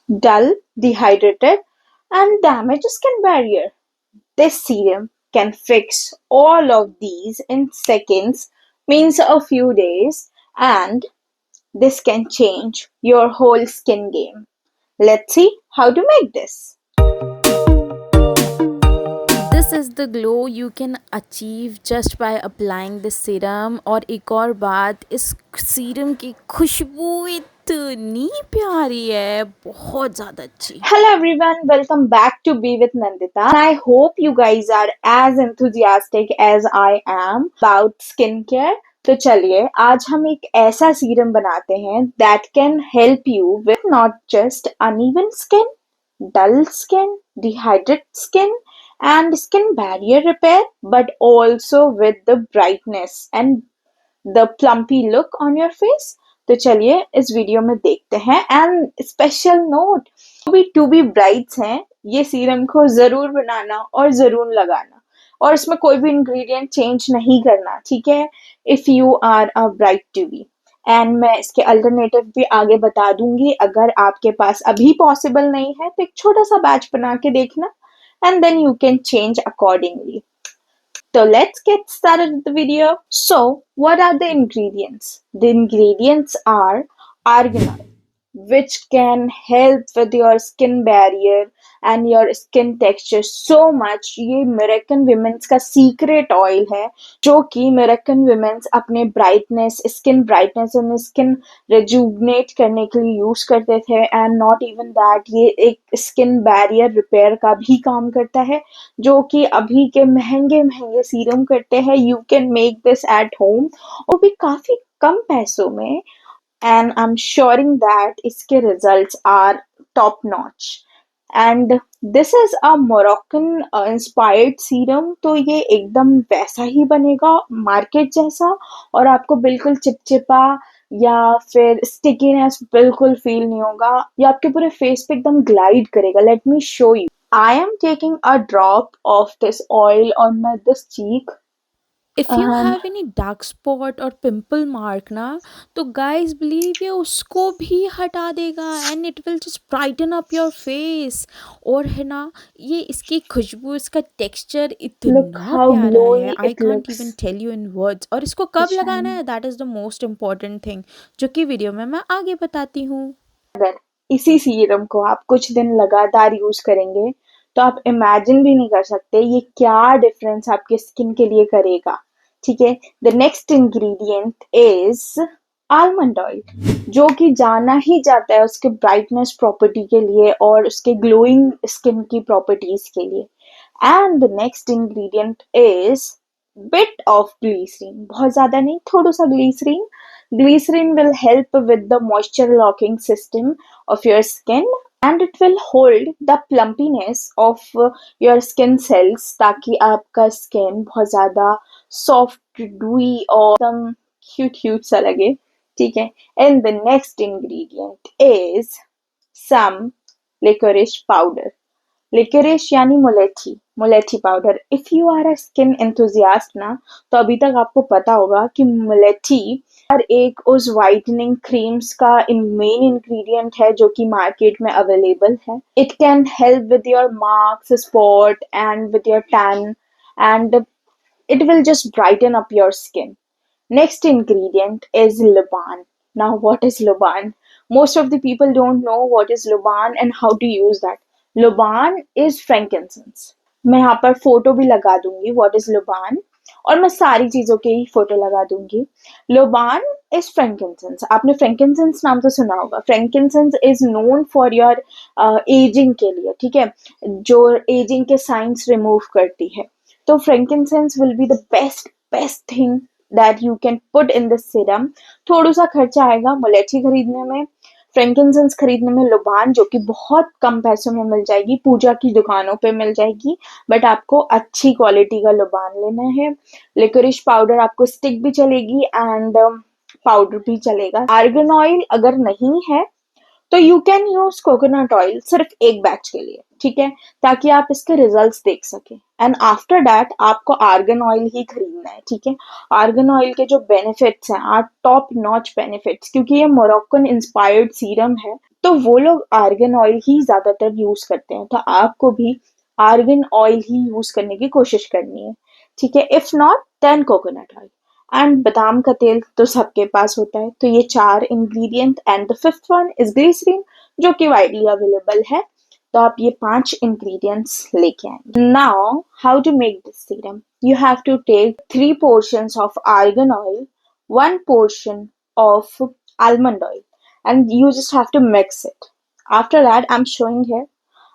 dull, dehydrated, and damaged skin barrier. This serum can fix all of these in seconds, means a few days, and this can change your whole skin game. Let's see how to make this. This is the glow you can achieve just by applying this serum. और एक और बात, इस serum की खुशबू इतनी प्यारी है, बहुत ज़्यादा अच्छी। Hello everyone, welcome back to Be with Nandita. I hope you guys are as enthusiastic as I am about skincare. तो चलिए आज हम एक ऐसा सीरम बनाते हैं that can help you with not just uneven skin, dull skin, dehydrated skin, and skin barrier repair, but also with the brightness and the plumpy look on your face. तो चलिए इस वीडियो में देखते हैं। And special note, to be brides हैं, ये serum को जरूर बनाना और जरूर लगाना, और इसमें कोई भी इंग्रेडिएंट चेंज नहीं करना, ठीक है, if you are a bride to be. And मैं इसके अल्टरनेटिव भी आगे बता दूंगी। अगर आपके पास अभी पॉसिबल नहीं है तो एक छोटा सा बैच बना के देखना, and then you can change accordingly. So let's get started with the video. So what are the ingredients? The ingredients are argan oil, which can help with your skin barrier and your skin texture so much. ये Moroccan women's का secret oil है, जो कि Moroccan women's अपने brightness, skin brightness and skin rejuvenate करने के लिए use करते थे। And not even that, ये एक skin barrier repair का भी काम करता है, जो कि अभी के महंगे महंगे सीरम करते हैं। You can make this at home, और भी काफी कम पैसों में, and I'm sure that इसके results are top notch. And this is a Moroccan inspired serum, तो ये एकदम वैसा ही बनेगा मार्केट जैसा, और आपको बिल्कुल चिपचिपा या फिर स्टिकीनेस बिल्कुल फील नहीं होगा। ये आपके पूरे फेस पे एकदम ग्लाइड करेगा। Let me show you. I am taking a drop of this oil on my this cheek. If you have any dark spot और पिंपल मार्क ना, तो गाइज बिलीव ये उसको भी हटा देगा, and it will just brighten up your face. और है ना, ये इसकी खुशबू, इसका टेक्सचर Look इतना how प्यारा है, glowy I it can't even looks. Tell you in words. और इसको कब It's लगाना shiny. है, that is the most important thing, जो कि वीडियो में मैं आगे बताती हूँ। अगर इसी सीरम को आप कुछ दिन लगातार यूज करेंगे तो आप इमेजिन भी नहीं कर सकते ये क्या डिफरेंस आपके स्किन के लिए करेगा, ठीक है। The next ingredient is almond oil, जो कि जाना ही जाता है उसके ब्राइटनेस प्रॉपर्टी के लिए और उसके ग्लोइंग स्किन की प्रॉपर्टीज के लिए। And the next ingredient is bit of glycerin, बहुत ज्यादा नहीं, थोड़ा सा glycerin. Glycerin will help with the moisture locking system of your skin, and it will hold the plumpiness of your skin cells, ताकि आपका skin बहुत ज़्यादा soft, dewy और एकदम cute सा लगे, ठीक है। And the next ingredient is some licorice powder. Liquorice यानी मुलेठी powder. If you are a skin enthusiast ना, तो अभी तक आपको पता होगा कि मुलेठी हर एक उस वाइटनिंग क्रीम्स का मेन इंग्रेडिएंट है जो कि मार्केट में अवेलेबल है। It can help with your marks, spot and with your tan, and it will just brighten up your skin. Next ingredient is Loban. Now, what is Loban? Most of the people don't know what is Loban and how to use that. Loban is frankincense. मैं यहाँ पर photo भी लगा दूंगी what is Loban, और मैं सारी चीजों के ही फोटो लगा दूंगी। Loban is frankincense. आपने frankincense नाम तो सुना होगा। Frankincense is known for your aging के लिए, ठीक है, जो aging के signs remove करती है। तो frankincense will be the best thing that you can put in this serum. थोड़ा सा खर्चा आएगा मुलेठी खरीदने में, फ्रैंकिनसेंस खरीदने में, लोबान जो कि बहुत कम पैसों में मिल जाएगी, पूजा की दुकानों पे मिल जाएगी, बट आपको अच्छी क्वालिटी का लोबान लेना है। लिकोरिश पाउडर आपको स्टिक भी चलेगी एंड पाउडर भी चलेगा। आर्गन ऑयल अगर नहीं है तो you can use coconut oil सिर्फ एक बैच के लिए, ठीक है, ताकि आप इसके रिजल्ट्स देख सकें। एंड आफ्टर दैट आपको आर्गन ऑयल ही खरीदना है, ठीक है। आर्गन ऑयल के जो बेनिफिट्स हैं आर टॉप नॉच बेनिफिट्स, क्योंकि ये मोरक्कन इंस्पायर्ड सीरम है। तो वो लोग आर्गन ऑयल ही ज्यादातर यूज करते हैं, तो आपको भी आर्गन ऑयल ही यूज करने की कोशिश करनी है, ठीक है। If not then coconut oil. And बादाम का तेल तो सबके पास होता है, तो ये 4 ingredient. And the fifth one is glycerin, जो कि वाइडली अवेलेबल है। तो आप ये 5 इंग्रेडिएंट्स लेके आएंगे। Now how to make this serum. You have to take 3 portions of argan oil, 1 portion of almond oil, and you just have to mix it. After that, I'm showing here.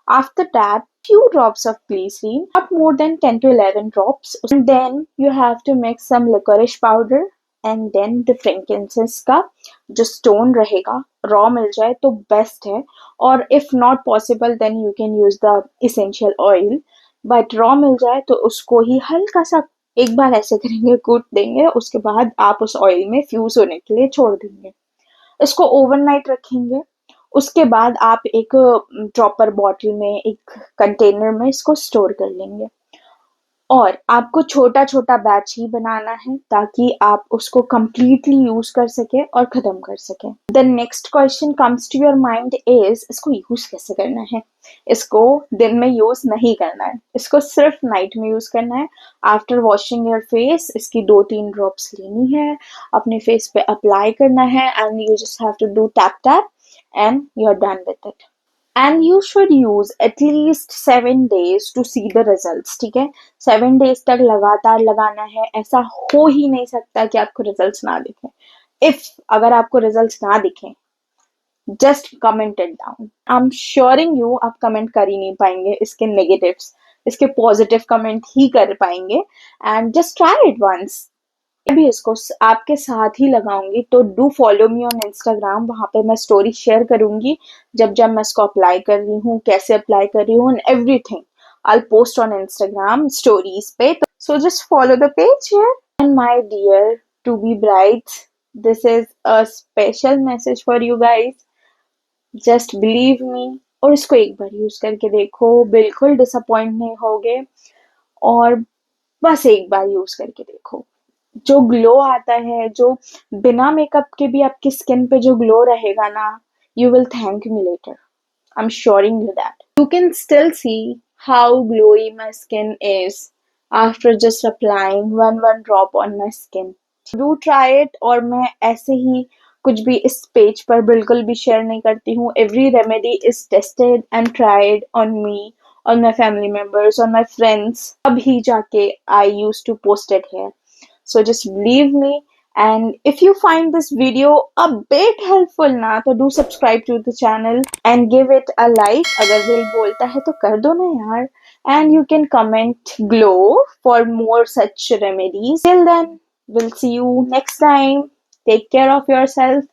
After that, few drops of glycerin, not more than 10 to 11 drops. And then you have to mix some licorice powder, and then the frankincense का जो stone रहेगा, raw मिल जाए तो best है, और if not possible then you can use the essential oil, but raw मिल जाए तो उसको ही हल्का सा एक बार ऐसे करेंगे, कूट देंगे, उसके बाद आप उस ऑयल में फ्यूज होने के लिए छोड़ देंगे। इसको ओवरनाइट रखेंगे। उसके बाद आप एक प्रॉपर बॉटल में, एक कंटेनर में इसको स्टोर कर लेंगे। और आपको छोटा छोटा बैच ही बनाना है ताकि आप उसको कंप्लीटली यूज कर सके और खत्म कर सके। The next question comes to your mind is, इसको यूज कैसे करना है। इसको दिन में यूज नहीं करना है, इसको सिर्फ नाइट में यूज करना है। आफ्टर वॉशिंग योर फेस इसकी 2-3 ड्रॉप्स लेनी है, अपने फेस पे अप्लाई करना है, and you just have to do tap tap and you are done with it. And you should use at least 7 days to see the results, ठीक है। 7 days तक लगातार लगाना है, ऐसा हो ही नहीं सकता कि आपको रिजल्ट्स ना दिखें। अगर आपको रिजल्ट्स ना दिखें, just comment it down. I am assuring you आप कमेंट कर ही नहीं पाएंगे इसके नेगेटिव्स, इसके पॉजिटिव कमेंट ही कर पाएंगे। And just try it once. मैं भी इसको आपके साथ ही लगाऊंगी, तो do follow me on Instagram, वहां पे मैं स्टोरी शेयर करूंगी जब जब मैं इसको अप्लाई कर रही हूँ, कैसे अप्लाई कर रही हूँ, and everything I post on Instagram stories पे। So just follow the page here. And my dear to be bright, this is a special message for you guys. Just believe me, और इसको एक बार use करके देखो, बिल्कुल disappoint नहीं होगे। और बस एक बार यूज करके देखो, जो ग्लो आता है, जो बिना मेकअप के भी आपकी स्किन पे जो ग्लो रहेगा ना, you will thank me later. I'm assuring you that. You can still see how glowy my skin is after just applying one drop on my skin. Do try it, और मैं ऐसे ही कुछ भी इस पेज पर बिल्कुल भी शेयर नहीं करती हूँ। Every remedy is tested and tried on me, on my family members, on my friends. अभी जाके I used to post it here. So just believe me, and if you find this video a bit helpful ना, तो do subscribe to the channel and give it a like। अगर दिल बोलता है तो कर दो ना यार। And you can comment glow for more such remedies. Till then, we'll see you next time. Take care of yourself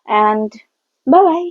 and bye bye.